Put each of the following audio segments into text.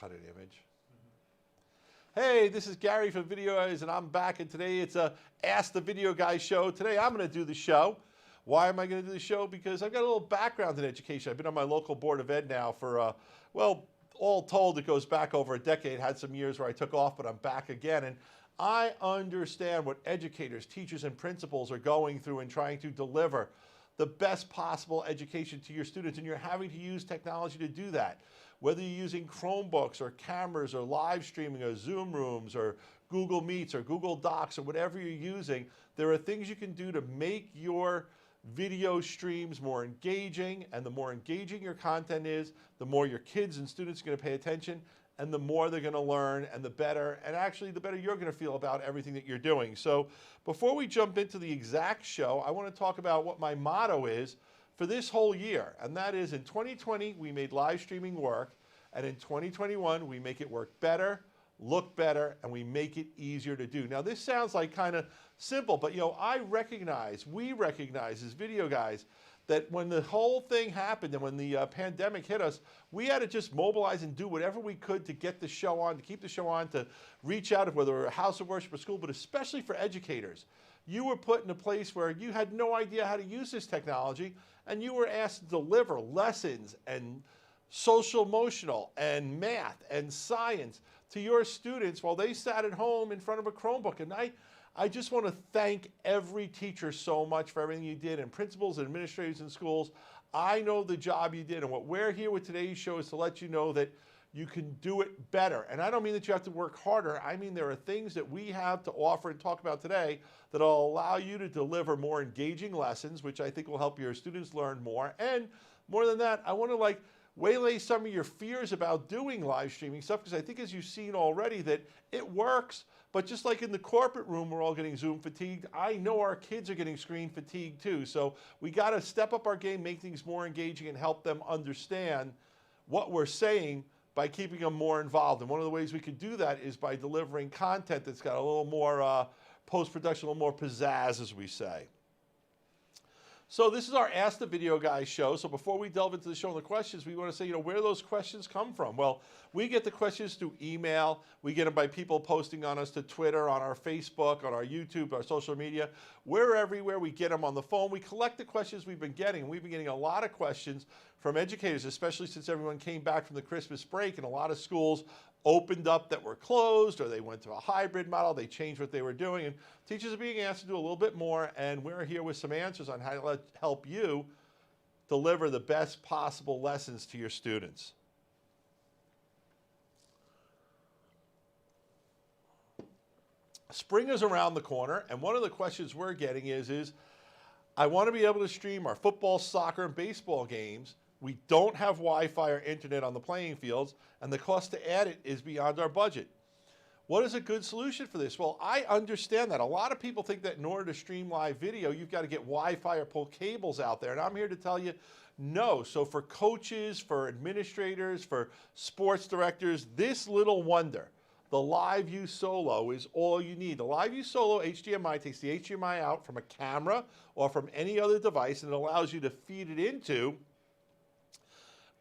cut an image. Hey, this is Gary from VideoGuys, and I'm back, and today it's a Ask the Video Guys show. Today I'm going to do the show. Why am I going to do the show? Because I've got a little background in education. I've been on my local Board of Ed now for, well, all told, it goes back over a decade. Had some years where I took off, but I'm back again. And I understand what educators, teachers, and principals are going through and trying to deliver the best possible education to your students, and you're having to use technology to do that. Whether you're using Chromebooks or cameras or live streaming or Zoom rooms or Google Meets or Google Docs or whatever you're using, there are things you can do to make your video streams more engaging, and the more engaging your content is, the more your kids and students are going to pay attention, and the more they're going to learn, and the better, and actually the better you're going to feel about everything that you're doing. So before we jump into the exact show, I want to talk about what my motto is for this whole year, and that is in 2020 we made live streaming work, and in 2021 we make it work better, look better, and we make it easier to do. Now this sounds like kind of simple, but we recognize as video guys that when the whole thing happened and when the pandemic hit us, we had to just mobilize and do whatever we could to get the show on, to keep the show on, to reach out, whether we're a house of worship or school, but especially for educators. You were put in a place where you had no idea how to use this technology, and you were asked to deliver lessons and social emotional and math and science to your students while they sat at home in front of a Chromebook. And I just want to thank every teacher so much for everything you did, and principals and administrators in schools. I know the job you did, and what we're here with today's show is to let you know that you can do it better. And I don't mean that you have to work harder. I mean there are things that we have to offer and talk about today that will allow you to deliver more engaging lessons, which I think will help your students learn more. And more than that, I want to waylay some of your fears about doing live streaming stuff, because I think as you've seen already that it works, but just like in the corporate room we're all getting Zoom fatigued, I know our kids are getting screen fatigue too. So we got to step up our game, make things more engaging, and help them understand what we're saying by keeping them more involved. And one of the ways we could do that is by delivering content that's got a little more post-production, a little more pizzazz, as we say. So this is our Ask the Video Guys show. So before we delve into the show and the questions, we want to say, where those questions come from. Well, we get the questions through email. We get them by people posting on us to Twitter, on our Facebook, on our YouTube, our social media. We're everywhere. We get them on the phone. We collect the questions we've been getting. We've been getting a lot of questions from educators, especially since everyone came back from the Christmas break, and a lot of schools opened up that were closed, or they went to a hybrid model, they changed what they were doing, and teachers are being asked to do a little bit more, and we're here with some answers on how to help you deliver the best possible lessons to your students. Spring is around the corner, and one of the questions we're getting is I want to be able to stream our football, soccer, and baseball games. We don't have Wi-Fi or internet on the playing fields, and the cost to add it is beyond our budget. What is a good solution for this? Well, I understand that. A lot of people think that in order to stream live video, you've got to get Wi-Fi or pull cables out there, and I'm here to tell you, no. So for coaches, for administrators, for sports directors, this little wonder, the LiveU Solo, is all you need. The LiveU Solo HDMI takes the HDMI out from a camera or from any other device, and it allows you to feed it into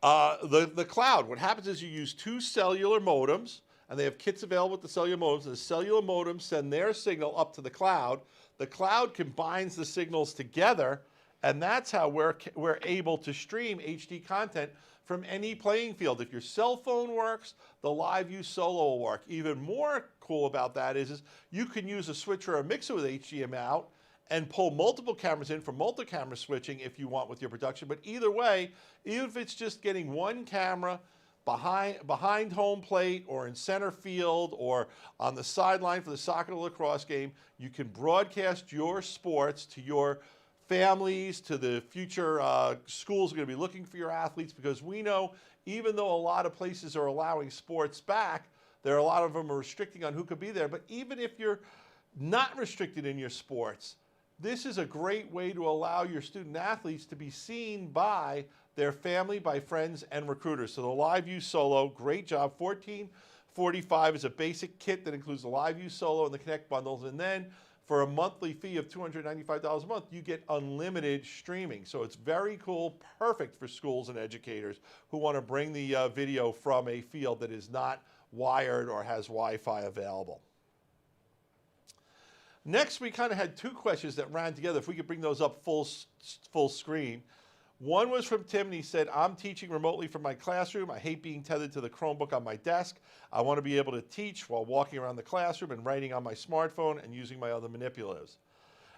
the cloud. What happens is you use two cellular modems, and they have kits available with the cellular modems, and the cellular modems send their signal up to the cloud. The cloud combines the signals together, and that's how we're able to stream HD content from any playing field. If your cell phone works, the LiveU Solo will work. Even more cool about that is you can use a switcher or a mixer with HDMI out and pull multiple cameras in for multi-camera switching if you want with your production. But either way, even if it's just getting one camera behind home plate or in center field or on the sideline for the soccer or lacrosse game, you can broadcast your sports to your families, to the future schools are going to be looking for your athletes, because we know even though a lot of places are allowing sports back, there are a lot of them are restricting on who could be there. But even if you're not restricted in your sports, this is a great way to allow your student athletes to be seen by their family, by friends, and recruiters. So the LiveU Solo, great job. $14.45 is a basic kit that includes the LiveU Solo and the Connect bundles. And then for a monthly fee of $295 a month, you get unlimited streaming. So it's very cool, perfect for schools and educators who want to bring the video from a field that is not wired or has Wi-Fi available. Next, we kind of had two questions that ran together. If we could bring those up full screen. One was from Tim, and he said, I'm teaching remotely from my classroom. I hate being tethered to the Chromebook on my desk. I want to be able to teach while walking around the classroom and writing on my smartphone and using my other manipulatives.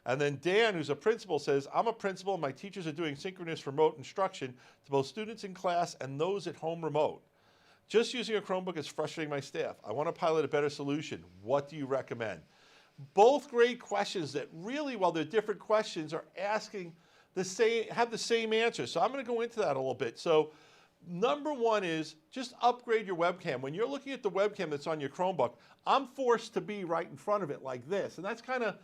And then Dan, who's a principal, says, I'm a principal and my teachers are doing synchronous remote instruction to both students in class and those at home remote. Just using a Chromebook is frustrating my staff. I want to pilot a better solution. What do you recommend? Both great questions that really, while they're different questions, are asking have the same answer. So I'm going to go into that a little bit. So number one is just upgrade your webcam. When you're looking at the webcam that's on your Chromebook, I'm forced to be right in front of it like this. And that's kind of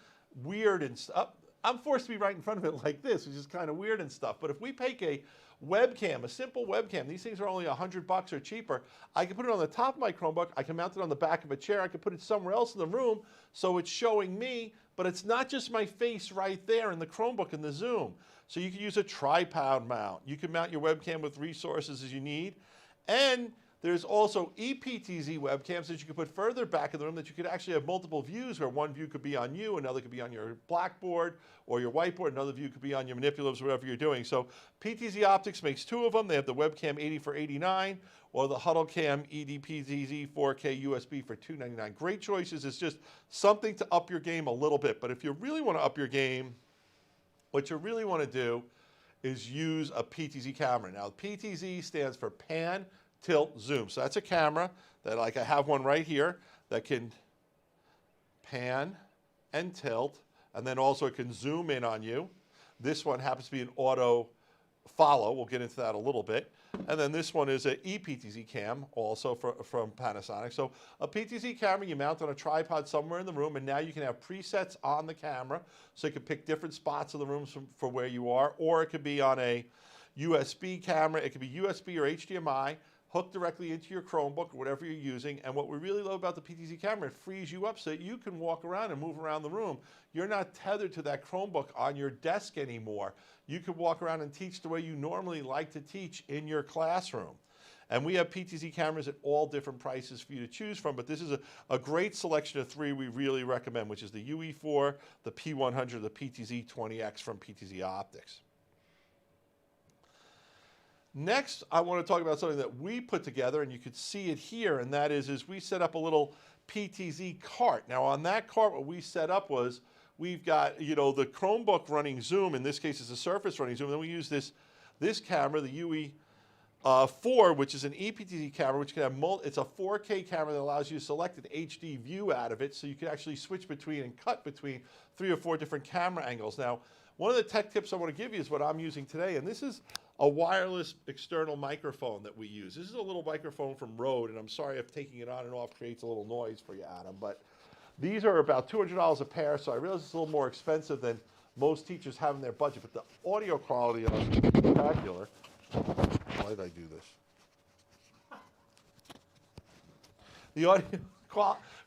weird and stuff. I'm forced to be right in front of it like this, which is kind of weird and stuff. But if we take a webcam, a simple webcam, these things are only $100 or cheaper. I can put it on the top of my Chromebook. I can mount it on the back of a chair. I can put it somewhere else in the room so it's showing me, but it's not just my face right there in the Chromebook in the Zoom. So you can use a tripod mount. You can mount your webcam with resources as you need. And there's also ePTZ webcams that you can put further back in the room that you could actually have multiple views, where one view could be on you, another could be on your blackboard or your whiteboard, another view could be on your manipulatives, whatever you're doing. So PTZ Optics makes two of them. They have the Webcam 80 for $89 or the HuddleCam ePTZ 4K USB for $299. Great choices. It's just something to up your game a little bit. But if you really want to up your game, what you really want to do is use a PTZ camera. Now, PTZ stands for Pan, Tilt, Zoom. So that's a camera that, like I have one right here, that can pan and tilt, and then also it can zoom in on you. This one happens to be an auto follow. We'll get into that a little bit. And then this one is an ePTZ cam, also from Panasonic. So a PTZ camera you mount on a tripod somewhere in the room, and now you can have presets on the camera, so you can pick different spots of the room for where you are, or it could be on a USB camera. It could be USB or HDMI, hooked directly into your Chromebook or whatever you're using. And what we really love about the PTZ camera, it frees you up so that you can walk around and move around the room. You're not tethered to that Chromebook on your desk anymore. You can walk around and teach the way you normally like to teach in your classroom. And we have PTZ cameras at all different prices for you to choose from, but this is a great selection of three we really recommend, which is the UE4, the P100, the PTZ 20X from PTZ Optics. Next, I want to talk about something that we put together, and you could see it here, and that is we set up a little PTZ cart. Now, on that cart, what we set up was we've got, the Chromebook running Zoom. In this case, it's a Surface running Zoom. And then we use this camera, the UE4, which is an ePTZ camera, which can have it's a 4K camera that allows you to select an HD view out of it, so you can actually switch between and cut between 3 or 4 different camera angles. Now, one of the tech tips I want to give you is what I'm using today, and this is a wireless external microphone that we use. This is a little microphone from Rode, and I'm sorry if taking it on and off creates a little noise for you, Adam, but these are about $200 a pair, so I realize it's a little more expensive than most teachers have in their budget, but the audio quality of them is spectacular. Why did I do this? The audio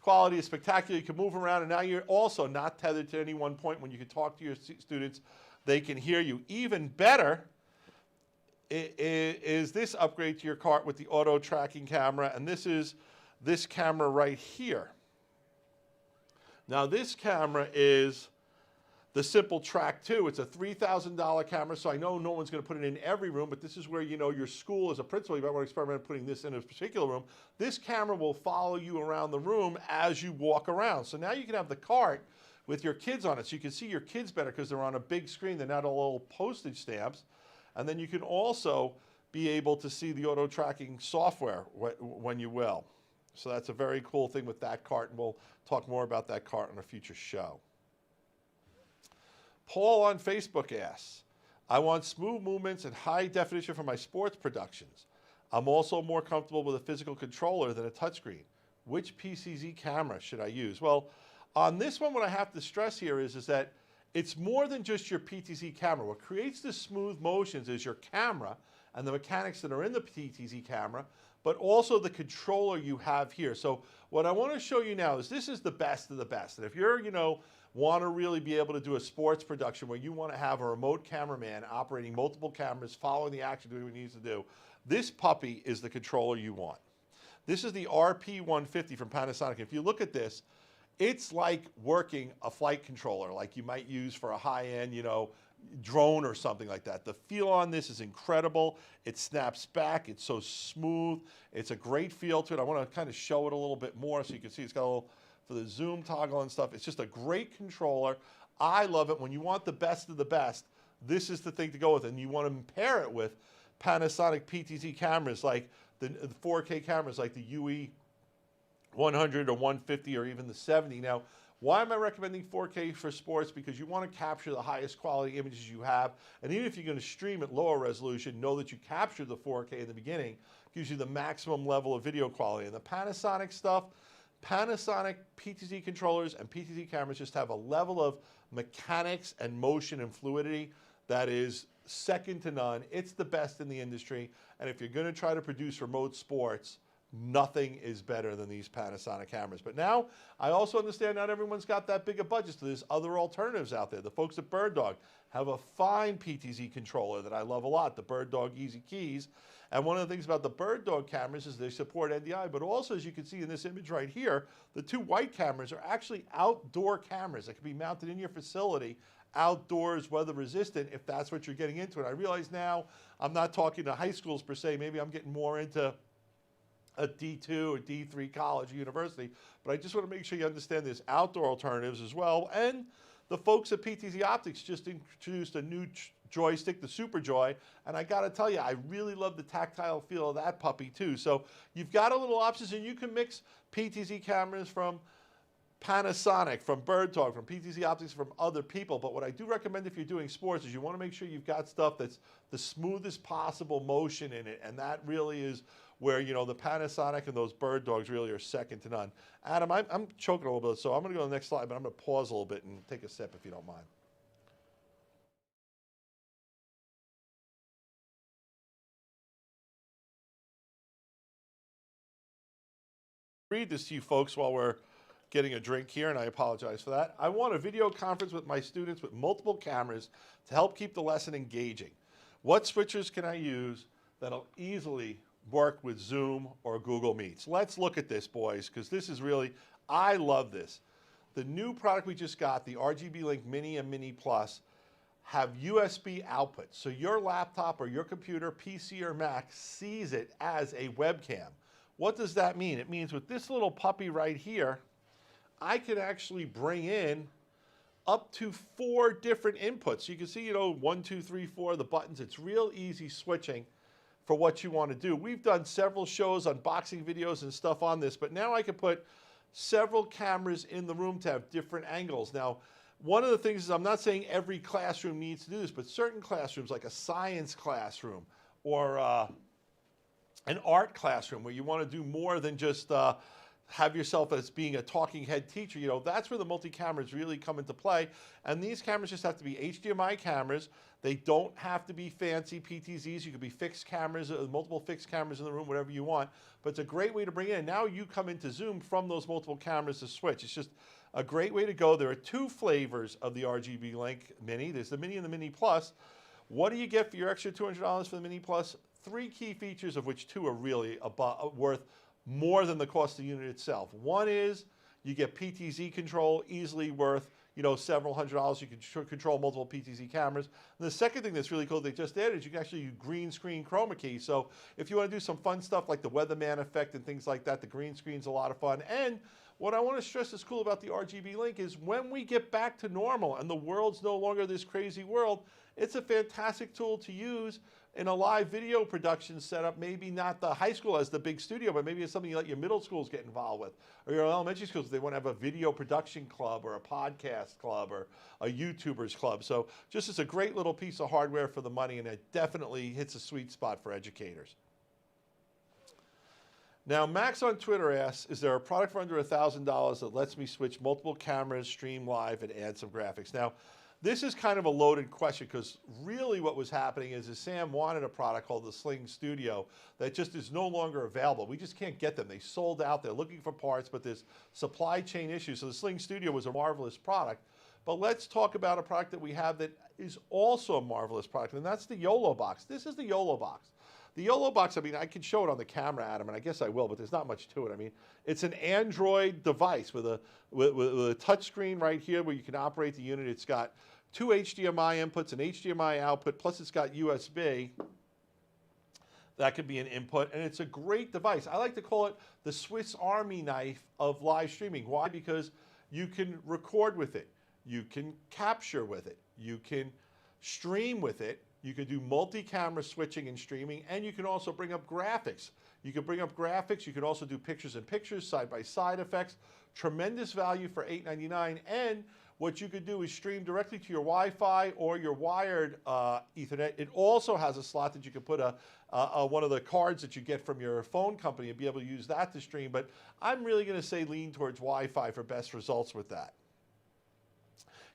quality is spectacular. You can move around, and now you're also not tethered to any one point. When you can talk to your students, they can hear you. Even better is this upgrade to your cart with the auto tracking camera, and this is this camera right here. Now, this camera is the SimplTrack-2. It's a $3,000 camera, so I know no one's going to put it in every room, but this is where, your school as a principal, you might want to experiment putting this in a particular room. This camera will follow you around the room as you walk around. So now you can have the cart with your kids on it, so you can see your kids better because they're on a big screen. They're not all little postage stamps. And then you can also be able to see the auto tracking software when you will. So that's a very cool thing with that cart, and we'll talk more about that cart on a future show. Paul on Facebook asks, I want smooth movements and high definition for my sports productions. I'm also more comfortable with a physical controller than a touchscreen. Which PTZ camera should I use? Well, on this one, what I have to stress here is that it's more than just your PTZ camera. What creates the smooth motions is your camera and the mechanics that are in the PTZ camera, but also the controller you have here. So what I want to show you now is this is the best of the best. And if you're, want to really be able to do a sports production where you want to have a remote cameraman operating multiple cameras, following the action, doing what he needs to do, this puppy is the controller you want. This is the RP150 from Panasonic. If you look at this, it's like working a flight controller like you might use for a high-end, you know, drone or something like that. The feel on this is incredible. It snaps back. It's so smooth. It's a great feel to it. I want to kind of show it a little bit more so you can see it's got a little, for the zoom toggle and stuff. It's just a great controller. I love it. When you want the best of the best, this is the thing to go with. And you want to pair it with Panasonic PTZ cameras, like the 4K cameras like the UE100 or 150 or even the 70. Now, why am I recommending 4K for sports? Because you want to capture the highest quality images you have. And even if you're going to stream at lower resolution, know that you captured the 4K in the beginning. Gives you the maximum level of video quality. And the Panasonic stuff, Panasonic PTZ controllers and PTZ cameras just have a level of mechanics and motion and fluidity that is second to none. It's the best in the industry. And if you're going to try to produce remote sports, nothing is better than these Panasonic cameras. But now, I also understand not everyone's got that big a budget, so there's other alternatives out there. The folks at BirdDog have a fine PTZ controller that I love a lot, the BirdDog Easy Keys. And one of the things about the BirdDog cameras is they support NDI, but also, as you can see in this image right here, the two white cameras are actually outdoor cameras that can be mounted in your facility, outdoors, weather resistant, if that's what you're getting into. And I realize now, I'm not talking to high schools per se, maybe I'm getting more into a D2 or D3 college or university, but I just want to make sure you understand there's outdoor alternatives as well. And the folks at PTZ Optics just introduced a new joystick, the Super Joy, and I got to tell you, I really love the tactile feel of that puppy too. So you've got a little options, and you can mix PTZ cameras from Panasonic, from BirdDog, from PTZ Optics, from other people. But what I do recommend if you're doing sports is you want to make sure you've got stuff that's the smoothest possible motion in it, and that really is where, you know, the Panasonic and those BirdDogs really are second to none. Adam, I'm choking a little bit, so I'm going to go to the next slide, but I'm going to pause a little bit and take a sip if you don't mind. Read this to you folks while we're getting a drink here, and I apologize for that. I want a video conference with my students with multiple cameras to help keep the lesson engaging. What switchers can I use that'll easily work with Zoom or Google Meets? Let's look at this, boys, because this is really, I love this. The new product we just got, the RGB Link Mini and Mini Plus, have USB outputs. So your laptop or your computer, PC or Mac, sees it as a webcam. What does that mean? It means with this little puppy right here, I can actually bring in up to 4 different inputs. You can see, you know, 1, 2, 3, 4, the buttons. It's real easy switching for what you want to do. We've done several shows, unboxing videos and stuff on this, but now I can put several cameras in the room to have different angles. Now, one of the things is, I'm not saying every classroom needs to do this, but certain classrooms, like a science classroom or an art classroom where you want to do more than just have yourself as being a talking head teacher, you know, that's where the multi-cameras really come into play. And these cameras just have to be HDMI cameras. They don't have to be fancy PTZs. You could be fixed cameras, multiple fixed cameras in the room, whatever you want. But it's a great way to bring in. Now you come into Zoom from those multiple cameras to switch. It's just a great way to go. There are 2 flavors of the RGB Link Mini. There's the Mini and the Mini Plus. What do you get for your extra $200 for the Mini Plus? 3 key features, of which 2 are really worth more than the cost of the unit itself. One is you get PTZ control, easily worth, you know, several $100s. You can control multiple PTZ cameras. And the second thing that's really cool they just added is you can actually use green screen chroma key. So if you want to do some fun stuff like the weatherman effect and things like that, the green screen's a lot of fun. And what I want to stress is cool about the RGB Link is when we get back to normal and the world's no longer this crazy world, it's a fantastic tool to use in a live video production setup. Maybe not the high school as the big studio, but maybe it's something you let your middle schools get involved with, or your elementary schools if they want to have a video production club or a podcast club or a YouTubers club. So just as a great little piece of hardware for the money, and it definitely hits a sweet spot for educators. Now, Max on Twitter asks, is there a product for under $1,000 that lets me switch multiple cameras, stream live, and add some graphics? Now, this is kind of a loaded question because really what was happening is Sam wanted a product called the Sling Studio that just is no longer available. We just can't get them. They sold out. They're looking for parts, but there's supply chain issues. So the Sling Studio was a marvelous product. But let's talk about a product that we have that is also a marvelous product, and that's the Yolo Box. This is the Yolo Box. The Yolo Box, I mean, I can show it on the camera, Adam, and I guess I will, but there's not much to it. I mean, it's an Android device with a touch screen right here where you can operate the unit. It's got 2 HDMI inputs, an HDMI output, plus it's got USB. That could be an input, and it's a great device. I like to call it the Swiss Army knife of live streaming. Why? Because you can record with it. You can capture with it. You can stream with it. You can do multi-camera switching and streaming, and you can also bring up graphics. You can bring up graphics. You can also do pictures in pictures, side-by-side effects. Tremendous value for $8.99, and what you could do is stream directly to your Wi-Fi or your wired Ethernet. It also has a slot that you can put one of the cards that you get from your phone company and be able to use that to stream, but I'm really going to say lean towards Wi-Fi for best results with that.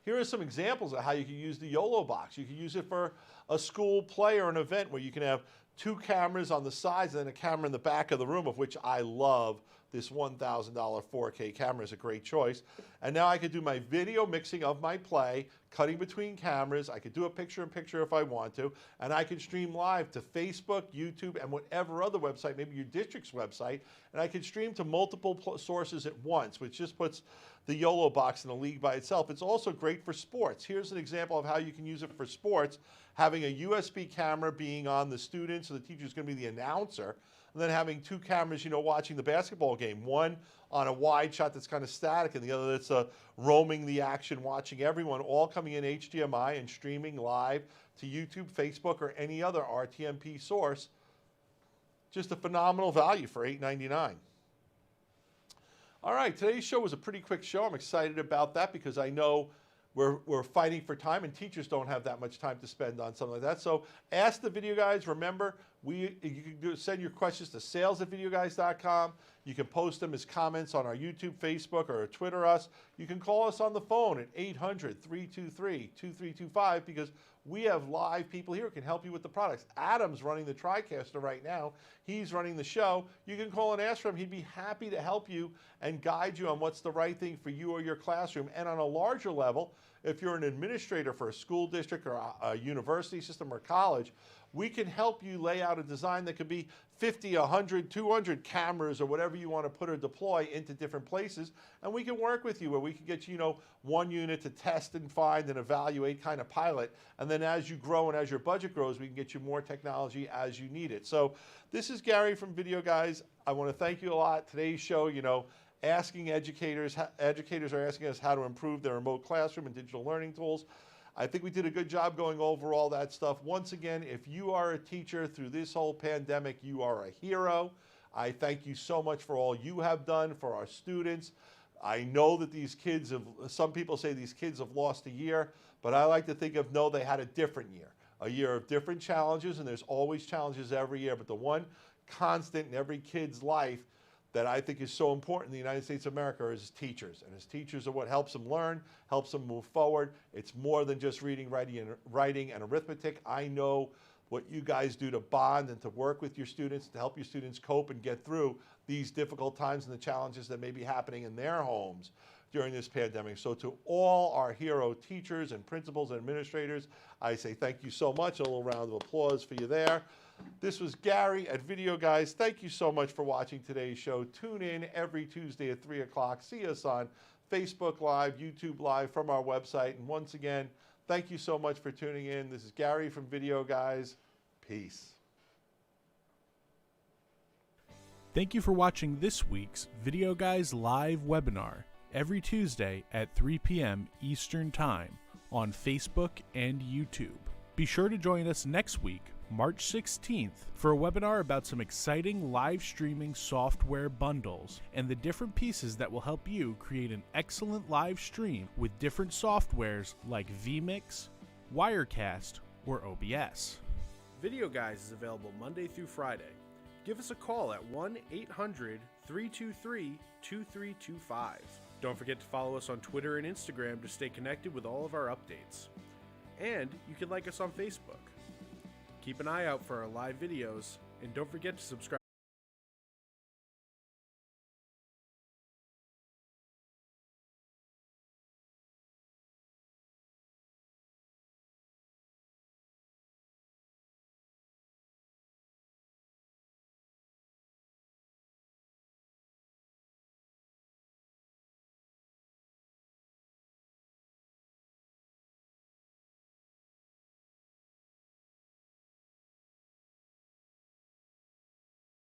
Here are some examples of how you can use the Yolo Box. You can use it for a school play or an event where you can have 2 cameras on the sides and then a camera in the back of the room, of which I love. This $1,000 4K camera is a great choice. And now I could do my video mixing of my play, cutting between cameras. I could do a picture-in-picture if I want to, and I can stream live to Facebook, YouTube, and whatever other website, maybe your district's website, and I can stream to multiple sources at once, which just puts the Yolo Box in a league by itself. It's also great for sports. Here's an example of how you can use it for sports, having a USB camera being on the student, so the teacher's going to be the announcer, and then having 2 cameras, you know, watching the basketball game. One on a wide shot that's kind of static, and the other that's roaming the action, watching everyone, all coming in HDMI and streaming live to YouTube, Facebook, or any other RTMP source. Just a phenomenal value for $8.99. All right, today's show was a pretty quick show. I'm excited about that because I know we're fighting for time, and teachers don't have that much time to spend on something like that. So ask the video guys. Remember, you can send your questions to sales@videoguys.com. You can post them as comments on our YouTube, Facebook, or Twitter us. You can call us on the phone at 800-323-2325 because we have live people here who can help you with the products. Adam's running the TriCaster right now. He's running the show. You can call and ask for him. He'd be happy to help you and guide you on what's the right thing for you or your classroom. And on a larger level, if you're an administrator for a school district or a university system or college, we can help you lay out a design that could be 50, 100, 200 cameras or whatever you want to put or deploy into different places. And we can work with you where we can get you, one unit to test and find and evaluate, kind of pilot. And then as you grow and as your budget grows, we can get you more technology as you need it. So this is Gary from Video Guys. I want to thank you a lot. Today's show, asking educators are asking us how to improve their remote classroom and digital learning tools. I think we did a good job going over all that stuff. Once again, if you are a teacher through this whole pandemic, you are a hero. I thank you so much for all you have done for our students. I know that some people say these kids have lost a year, but I like to think of, no, they had a different year. A year of different challenges, and there's always challenges every year, but the one constant in every kid's life that I think is so important in the United States of America is teachers. And as teachers are what helps them learn, helps them move forward. It's more than just reading, writing, and arithmetic. I know what you guys do to bond and to work with your students, to help your students cope and get through these difficult times and the challenges that may be happening in their homes during this pandemic. So to all our hero teachers and principals and administrators, I say thank you so much. A little round of applause for you there. This was Gary at Video Guys. Thank you so much for watching today's show. Tune in every Tuesday at 3 o'clock. See us on Facebook Live, YouTube Live from our website. And once again, thank you so much for tuning in. This is Gary from Video Guys. Peace. Thank you for watching this week's Video Guys live webinar every Tuesday at 3 p.m. Eastern Time on Facebook and YouTube. Be sure to join us next week, March 16th, for a webinar about some exciting live streaming software bundles and the different pieces that will help you create an excellent live stream with different softwares like vMix, Wirecast, or OBS. Video Guys is available Monday through Friday. Give us a call at 1-800-323-2325. Don't forget to follow us on Twitter and Instagram to stay connected with all of our updates. And you can like us on Facebook. Keep an eye out for our live videos, and don't forget to subscribe.